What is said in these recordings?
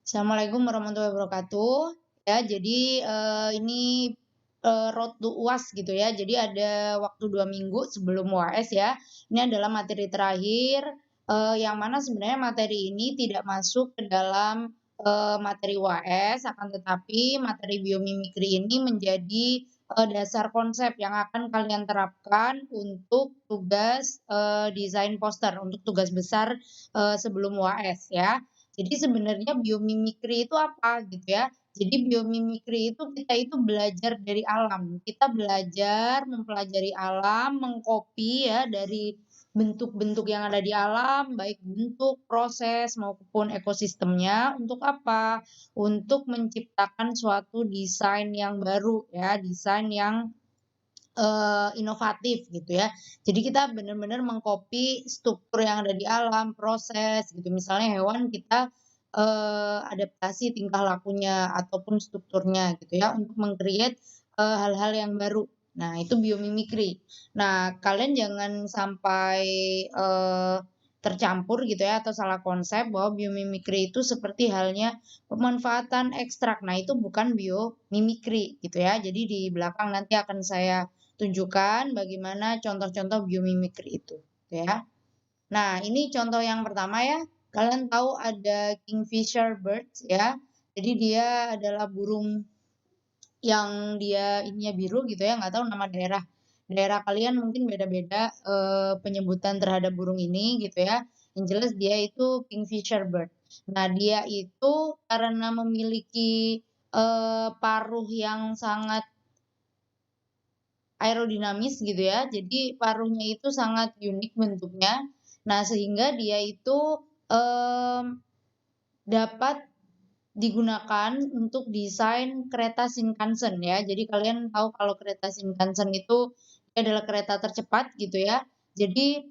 Assalamualaikum warahmatullahi wabarakatuh. Ya, jadi, ini, road to UAS gitu ya. Jadi ada waktu 2 minggu sebelum UAS ya. Ini adalah materi terakhir, yang mana sebenarnya materi ini tidak masuk ke dalam, materi UAS, akan tetapi materi biomimikri ini menjadi, dasar konsep yang akan kalian terapkan untuk tugas, desain poster, untuk tugas besar, sebelum UAS ya. Jadi sebenarnya biomimikri itu apa gitu ya. Jadi biomimikri itu kita itu belajar dari alam. Kita belajar mempelajari alam, mengcopy ya dari bentuk-bentuk yang ada di alam, baik bentuk, proses maupun ekosistemnya untuk apa? Untuk menciptakan suatu desain yang baru ya, desain yang inovatif gitu ya. Jadi kita benar-benar mengcopy struktur yang ada di alam, proses gitu. Misalnya hewan kita, adaptasi tingkah lakunya ataupun strukturnya gitu ya untuk meng-create, hal-hal yang baru. Nah itu biomimikri. Nah kalian jangan sampai, tercampur gitu ya atau salah konsep bahwa biomimikri itu seperti halnya pemanfaatan ekstrak. Nah itu bukan biomimikri gitu ya. Jadi di belakang nanti akan saya tunjukkan bagaimana contoh-contoh biomimikri itu, gitu ya. Nah, ini contoh yang pertama ya. Kalian tahu ada kingfisher birds ya. Jadi dia adalah burung yang dia ininya biru gitu ya, nggak tahu nama daerah. Daerah kalian mungkin beda-beda, penyebutan terhadap burung ini gitu ya. Yang jelas dia itu kingfisher bird. Nah, dia itu karena memiliki, paruh yang sangat aerodinamis gitu ya, jadi paruhnya itu sangat unik bentuknya. Nah, sehingga dia itu, mmm, dapat digunakan untuk desain kereta Shinkansen ya. Jadi kalian tahu kalau kereta Shinkansen itu adalah kereta tercepat gitu ya. Jadi,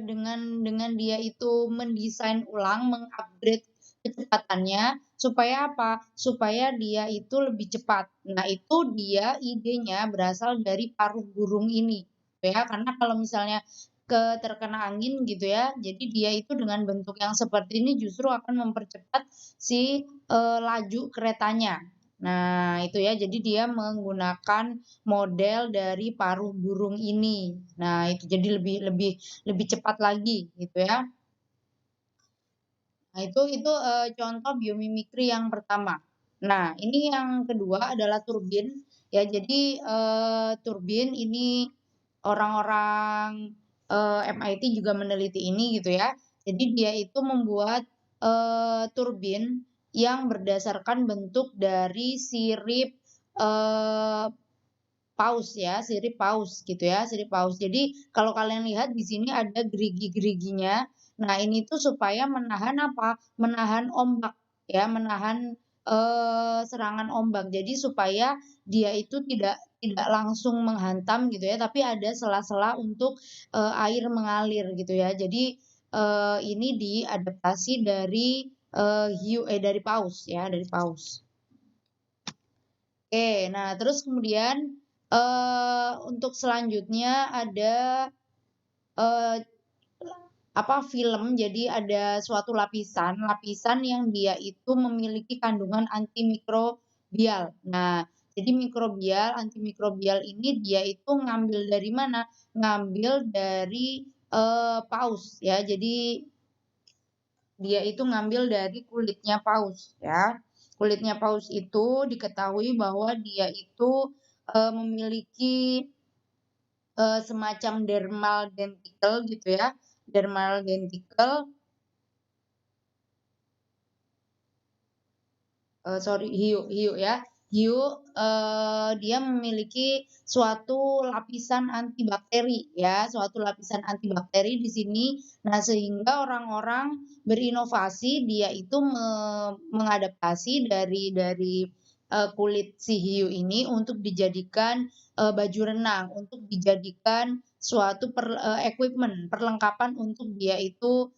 dengan dia itu mendesain ulang, mengupgrade kecepatannya, supaya apa? Supaya dia itu lebih cepat. Nah, itu dia idenya berasal dari paruh burung ini, gitu ya. Karena kalau misalnya terkena angin gitu ya, jadi dia itu dengan bentuk yang seperti ini justru akan mempercepat si, laju keretanya. Nah, itu ya, jadi dia menggunakan model dari paruh burung ini. Nah, itu jadi lebih lebih lebih cepat lagi gitu ya. Nah, itu, contoh biomimikri yang pertama. Nah, ini yang kedua adalah turbin, ya. Jadi, turbin ini orang-orang, MIT juga meneliti ini gitu ya. Jadi dia itu membuat, turbin yang berdasarkan bentuk dari sirip, eee, paus ya, sirip paus gitu ya, sirip paus. Jadi kalau kalian lihat di sini ada gerigi-geriginya. Nah, ini tuh supaya menahan apa, menahan ombak ya, menahan, serangan ombak. Jadi supaya dia itu tidak langsung menghantam gitu ya, tapi ada sela-sela untuk, air mengalir gitu ya. Jadi, ini diadaptasi dari, dari paus ya, dari paus. Oke, nah terus kemudian, untuk selanjutnya ada, eee, film, jadi ada suatu lapisan lapisan yang dia itu memiliki kandungan antimikrobial. Nah, jadi antimikrobial ini dia itu ngambil dari mana? Ngambil dari, paus ya. Jadi dia itu ngambil dari kulitnya paus ya. Kulitnya paus itu diketahui bahwa dia itu, memiliki, semacam dermal dentikel gitu ya, dermal dentikel, sorry, hiu ya, hiu, dia memiliki suatu lapisan antibakteri ya, suatu lapisan antibakteri di sini. Nah, sehingga orang-orang berinovasi dia itu mengadaptasi dari, kulit si hiu ini untuk dijadikan, baju renang, untuk dijadikan suatu equipment, perlengkapan untuk dia itu,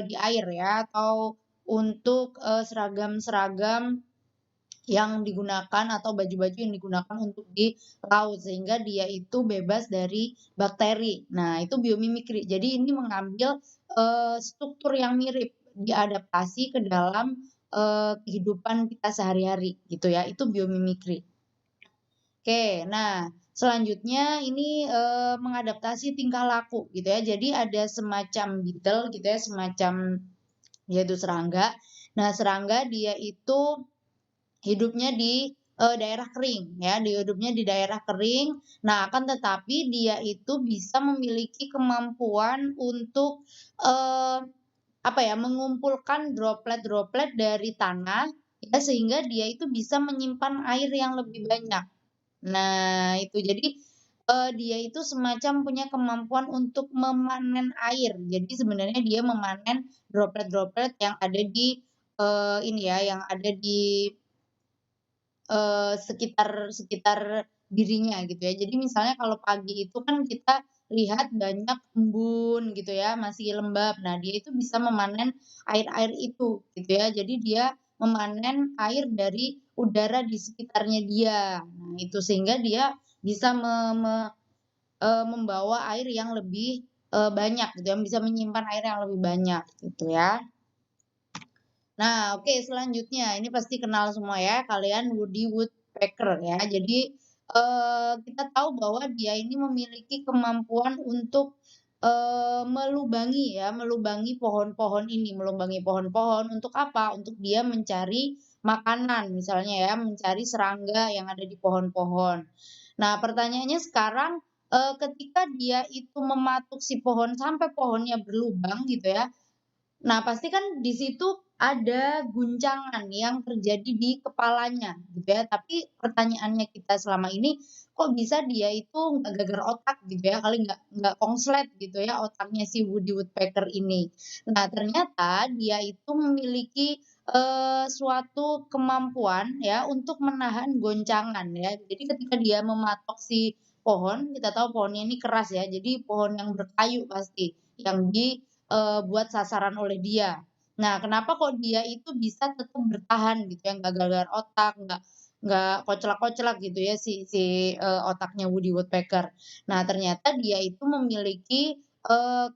di air ya, atau untuk, seragam-seragam yang digunakan atau baju-baju yang digunakan untuk di laut, sehingga dia itu bebas dari bakteri. Nah, itu biomimikri. Jadi ini mengambil, struktur yang mirip diadaptasi ke dalam, kehidupan kita sehari-hari gitu ya, itu biomimikri. Oke, nah selanjutnya ini, mengadaptasi tingkah laku gitu ya. Jadi ada semacam beetle gitu ya, semacam yaitu serangga. Nah, serangga dia itu hidupnya di, daerah kering ya, hidupnya di daerah kering. Nah, akan tetapi dia itu bisa memiliki kemampuan untuk, eee, apa ya, mengumpulkan droplet-droplet dari tanah ya, sehingga dia itu bisa menyimpan air yang lebih banyak. Nah, itu jadi, dia itu semacam punya kemampuan untuk memanen air. Jadi sebenarnya dia memanen droplet-droplet yang ada di, ini ya, yang ada di sekitar sekitar dirinya gitu ya. Jadi misalnya kalau pagi itu kan kita lihat banyak embun gitu ya, masih lembab. Nah, dia itu bisa memanen air-air itu gitu ya. Jadi dia memanen air dari udara di sekitarnya dia. Nah, itu sehingga dia bisa membawa air yang lebih, banyak gitu ya, bisa menyimpan air yang lebih banyak gitu ya. Nah, oke selanjutnya ini pasti kenal semua ya kalian Woody Woodpecker ya. Jadi, kita tahu bahwa dia ini memiliki kemampuan untuk, melubangi ya, melubangi pohon-pohon ini, melubangi pohon-pohon untuk apa? Untuk dia mencari makanan misalnya ya, mencari serangga yang ada di pohon-pohon. Nah, pertanyaannya sekarang, ketika dia itu mematuk si pohon sampai pohonnya berlubang gitu ya, nah, pasti kan di situ ada guncangan yang terjadi di kepalanya, gitu ya. Tapi pertanyaannya kita selama ini, kok bisa dia itu nggak geger otak gitu ya, kali nggak konslet gitu ya otaknya si Woody Woodpecker ini. Nah, ternyata dia itu memiliki, suatu kemampuan ya untuk menahan goncangan ya. Jadi ketika dia mematok si pohon, kita tahu pohonnya ini keras ya, jadi pohon yang berkayu pasti, yang buat sasaran oleh dia. Nah, kenapa kok dia itu bisa tetap bertahan gitu ya, nggak gagar otak, nggak koclak-koclak gitu ya otaknya Woody Woodpecker. Nah, ternyata dia itu memiliki,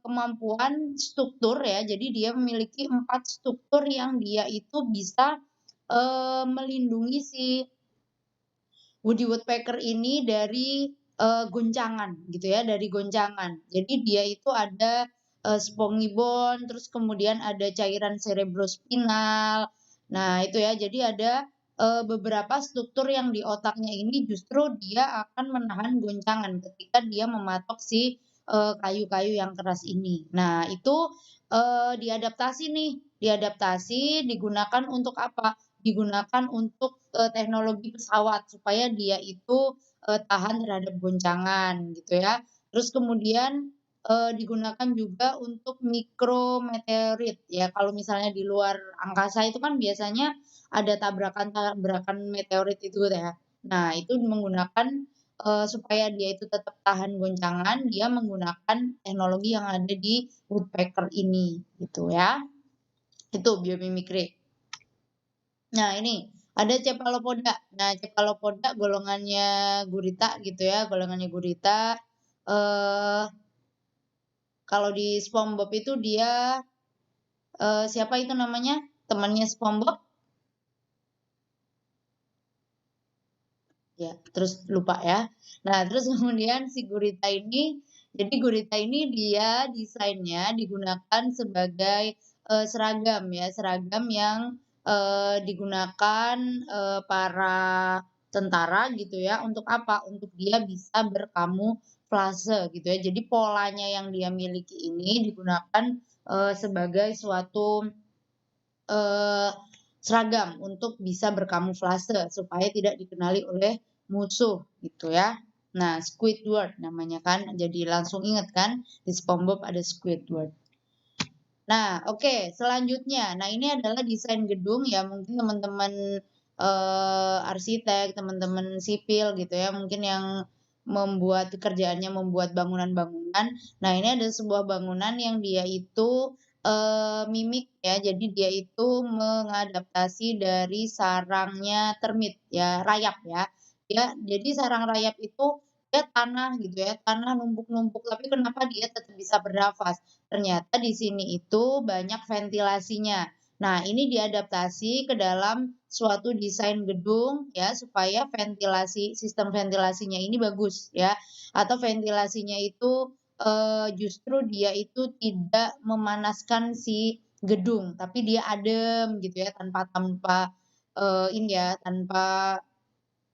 kemampuan struktur ya, jadi dia memiliki 4 struktur yang dia itu bisa, melindungi si Woody Woodpecker ini dari, goncangan gitu ya, dari goncangan. Jadi dia itu ada, spongy bone, terus kemudian ada cairan cerebrospinal. Nah itu ya, jadi ada, beberapa struktur yang di otaknya ini justru dia akan menahan goncangan ketika dia mematok si, kayu-kayu yang keras ini. Nah itu, diadaptasi nih, diadaptasi digunakan untuk apa? Digunakan untuk, teknologi pesawat supaya dia itu, tahan terhadap goncangan gitu ya. Terus kemudian, digunakan juga untuk mikrometeorit ya, kalau misalnya di luar angkasa itu kan biasanya ada tabrakan-tabrakan meteorit itu ya. Nah itu menggunakan, supaya dia itu tetap tahan goncangan, dia menggunakan teknologi yang ada di woodpecker ini gitu ya. Itu biomimikri. Nah ini, ada Cephalopoda. Nah Cephalopoda golongannya gurita gitu ya, golongannya gurita, eee, kalau di SpongeBob itu dia, siapa itu namanya, temannya SpongeBob? Ya, terus lupa ya. Nah, terus kemudian si gurita ini jadi gurita ini dia desainnya digunakan sebagai, seragam ya, seragam yang, digunakan, para tentara gitu ya, untuk apa? Untuk dia bisa berkamuflase gitu ya. Jadi polanya yang dia miliki ini digunakan, sebagai suatu Eee, seragam untuk bisa berkamuflase supaya tidak dikenali oleh musuh gitu ya. Nah, Squidward namanya kan, jadi langsung inget kan di SpongeBob ada Squidward. Nah, oke selanjutnya. Nah, ini adalah desain gedung ya, mungkin teman-teman, arsitek, teman-teman sipil gitu ya, mungkin yang membuat pekerjaannya membuat bangunan-bangunan. Nah, ini ada sebuah bangunan yang dia itu, mimik ya, jadi dia itu mengadaptasi dari sarangnya termit ya, rayap ya. Ya, jadi sarang rayap itu dia tanah gitu ya, tanah numpuk-numpuk, tapi kenapa dia tetap bisa bernafas? ternyata di sini itu banyak ventilasinya. Nah, ini diadaptasi ke dalam suatu desain gedung ya supaya sistem ventilasinya ini bagus ya, atau ventilasinya itu, justru dia itu tidak memanaskan si gedung, tapi dia adem gitu ya tanpa tanpa, ini ya, tanpa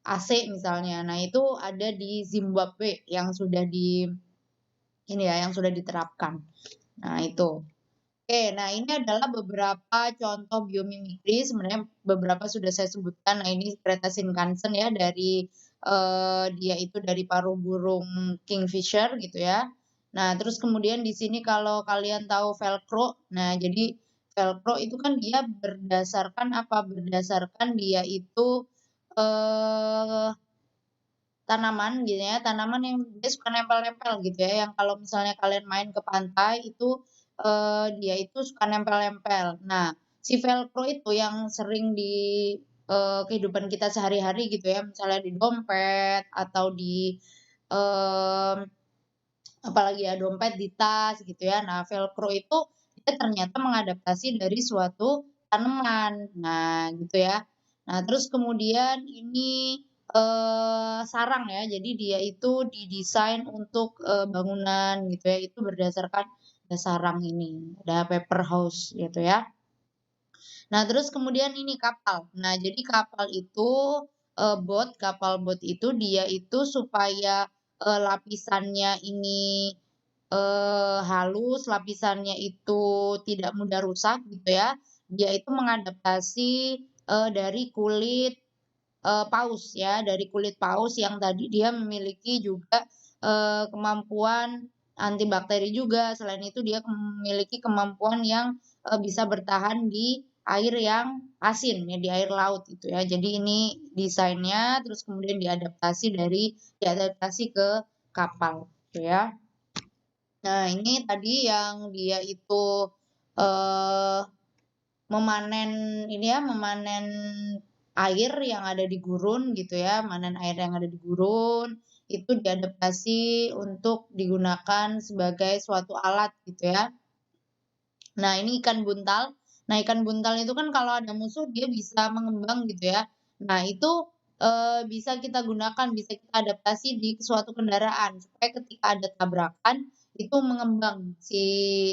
AC misalnya. Nah, itu ada di Zimbabwe yang sudah ini ya, yang sudah diterapkan. Nah, itu. Oke, nah ini adalah beberapa contoh biomimikri, sebenarnya beberapa sudah saya sebutkan. Nah, ini kereta Shinkansen ya dari, dia itu dari paruh burung kingfisher gitu ya. Nah, terus kemudian di sini kalau kalian tahu velcro, nah jadi velcro itu kan dia berdasarkan apa, berdasarkan dia itu, eee tanaman gitu ya, tanaman yang dia suka nempel-nempel gitu ya, yang kalau misalnya kalian main ke pantai itu, dia itu suka nempel-nempel. Nah, si velcro itu yang sering di, kehidupan kita sehari-hari gitu ya, misalnya di dompet atau di, mmm, apalagi ya, dompet, di tas gitu ya. Nah, velcro itu dia ternyata mengadaptasi dari suatu tanaman. Nah, gitu ya. Nah, terus kemudian ini, sarang ya, jadi dia itu didesain untuk, bangunan gitu ya, itu berdasarkan ada sarang ini, ada paper house gitu ya. Nah, terus kemudian ini kapal. Nah, jadi kapal itu, kapal bot itu dia itu supaya, lapisannya ini, halus, lapisannya itu tidak mudah rusak gitu ya, dia itu mengadaptasi, dari kulit paus ya, dari kulit paus yang tadi dia memiliki juga, kemampuan antibakteri juga. Selain itu dia memiliki kemampuan yang, bisa bertahan di air yang asin ya, di air laut itu ya. Jadi ini desainnya, terus kemudian diadaptasi ke kapal gitu ya. Nah, ini tadi yang dia itu, eee memanen ini ya, memanen air yang ada di gurun gitu ya, manen air yang ada di gurun, itu diadaptasi untuk digunakan sebagai suatu alat gitu ya. Nah, ini ikan buntal. Nah, ikan buntal itu kan kalau ada musuh dia bisa mengembang gitu ya. Nah, itu, bisa kita gunakan, bisa kita adaptasi di suatu kendaraan supaya ketika ada tabrakan itu mengembang si,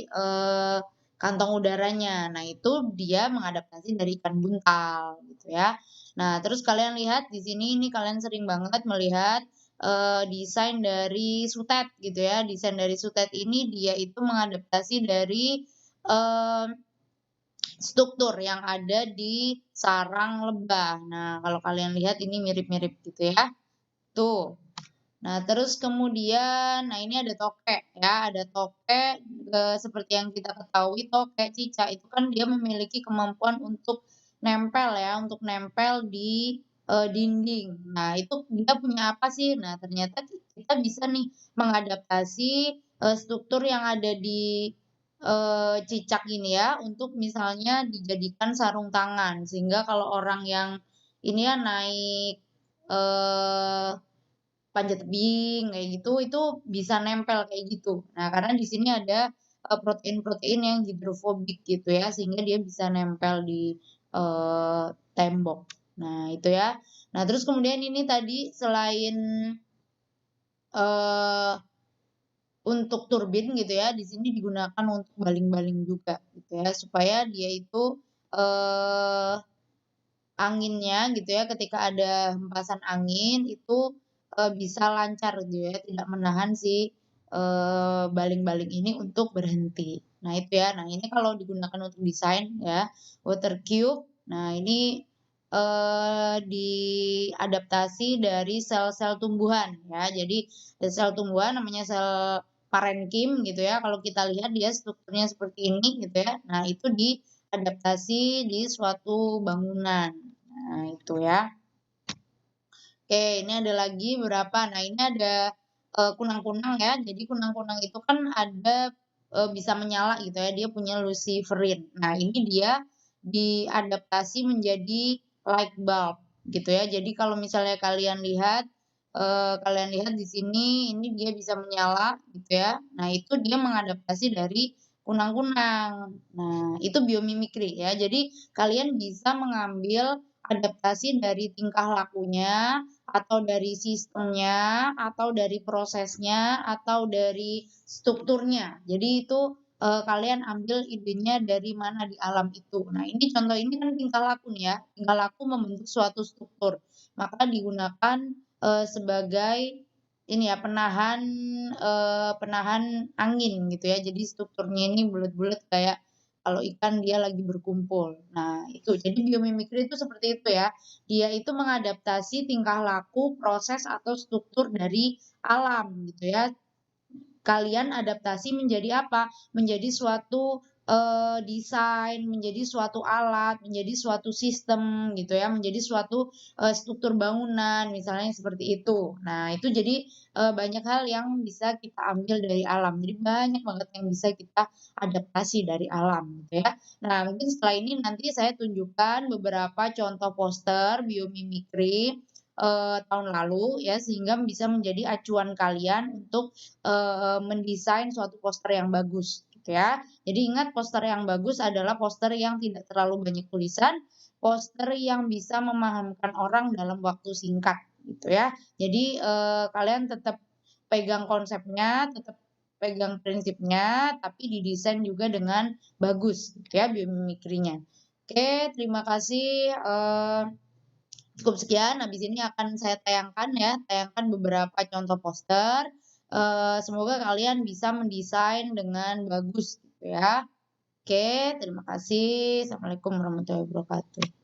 eee, kantong udaranya. Nah, itu dia mengadaptasi dari ikan buntal gitu ya. Nah, terus kalian lihat di sini ini kalian sering banget melihat, desain dari sutet gitu ya. Desain dari sutet ini dia itu mengadaptasi dari, Eee, struktur yang ada di sarang lebah. Nah, kalau kalian lihat ini mirip-mirip gitu ya, tuh. Nah, terus kemudian, nah ini ada tokek ya, ada tokek, seperti yang kita ketahui tokek, cicak itu kan dia memiliki kemampuan untuk nempel ya, untuk nempel di, dinding. Nah, itu dia punya apa sih? Nah, ternyata kita bisa nih mengadaptasi, struktur yang ada di, cicak ini ya, untuk misalnya dijadikan sarung tangan. Sehingga kalau orang yang ini ya naik, eee panjat tebing kayak gitu, itu bisa nempel kayak gitu. Nah, karena di sini ada, protein-protein yang hidrofobik gitu ya, sehingga dia bisa nempel di, tembok. Nah, itu ya. Nah, terus kemudian ini tadi selain, eee, untuk turbin gitu ya, di sini digunakan untuk baling-baling juga gitu ya, supaya dia itu, eee anginnya gitu ya, ketika ada hempasan angin itu, bisa lancar gitu ya, tidak menahan si, baling-baling ini untuk berhenti. Nah itu ya, nah ini kalau digunakan untuk desain ya, water cube, nah ini, diadaptasi dari sel-sel tumbuhan ya. Jadi sel tumbuhan namanya sel parenkim gitu ya, kalau kita lihat dia strukturnya seperti ini gitu ya. Nah itu diadaptasi di suatu bangunan. Nah, itu ya. Oke, ini ada lagi berapa. Nah, ini ada, kunang-kunang ya. Jadi kunang-kunang itu kan ada, bisa menyala gitu ya, dia punya luciferin. Nah, ini dia diadaptasi menjadi light bulb gitu ya. Jadi kalau misalnya kalian lihat di sini, ini dia bisa menyala gitu ya. Nah, itu dia mengadaptasi dari kunang-kunang. Nah, itu biomimikri ya. Jadi kalian bisa mengambil adaptasi dari tingkah lakunya, atau dari sistemnya, atau dari prosesnya, atau dari strukturnya. Jadi itu kalian ambil idenya dari mana di alam itu. Nah, ini contoh ini kan tingkah laku nih ya. Tingkah laku membentuk suatu struktur. Maka digunakan sebagai ini ya penahan angin gitu ya. Jadi strukturnya ini bulat-bulat kayak kalau ikan dia lagi berkumpul. Nah, itu. Jadi biomimikri itu seperti itu ya. Dia itu mengadaptasi tingkah laku, proses atau struktur dari alam gitu ya. Kalian adaptasi menjadi apa? Menjadi suatu, desain, menjadi suatu alat, menjadi suatu sistem gitu ya, menjadi suatu, struktur bangunan misalnya seperti itu. Nah itu jadi, banyak hal yang bisa kita ambil dari alam. Jadi banyak banget yang bisa kita adaptasi dari alam gitu ya. Nah mungkin setelah ini nanti saya tunjukkan beberapa contoh poster biomimikri, tahun lalu ya, sehingga bisa menjadi acuan kalian untuk mendesain suatu poster yang bagus gitu ya. Jadi ingat poster yang bagus adalah poster yang tidak terlalu banyak tulisan, poster yang bisa memahamkan orang dalam waktu singkat gitu ya. Jadi, kalian tetap pegang konsepnya, tetap pegang prinsipnya, tapi didesain juga dengan bagus gitu ya biomimikrinya. Oke, terima kasih, cukup sekian, habis ini akan saya tayangkan ya, tayangkan beberapa contoh poster, semoga kalian bisa mendesain dengan bagus gitu ya. Oke, terima kasih. Assalamualaikum warahmatullahi wabarakatuh.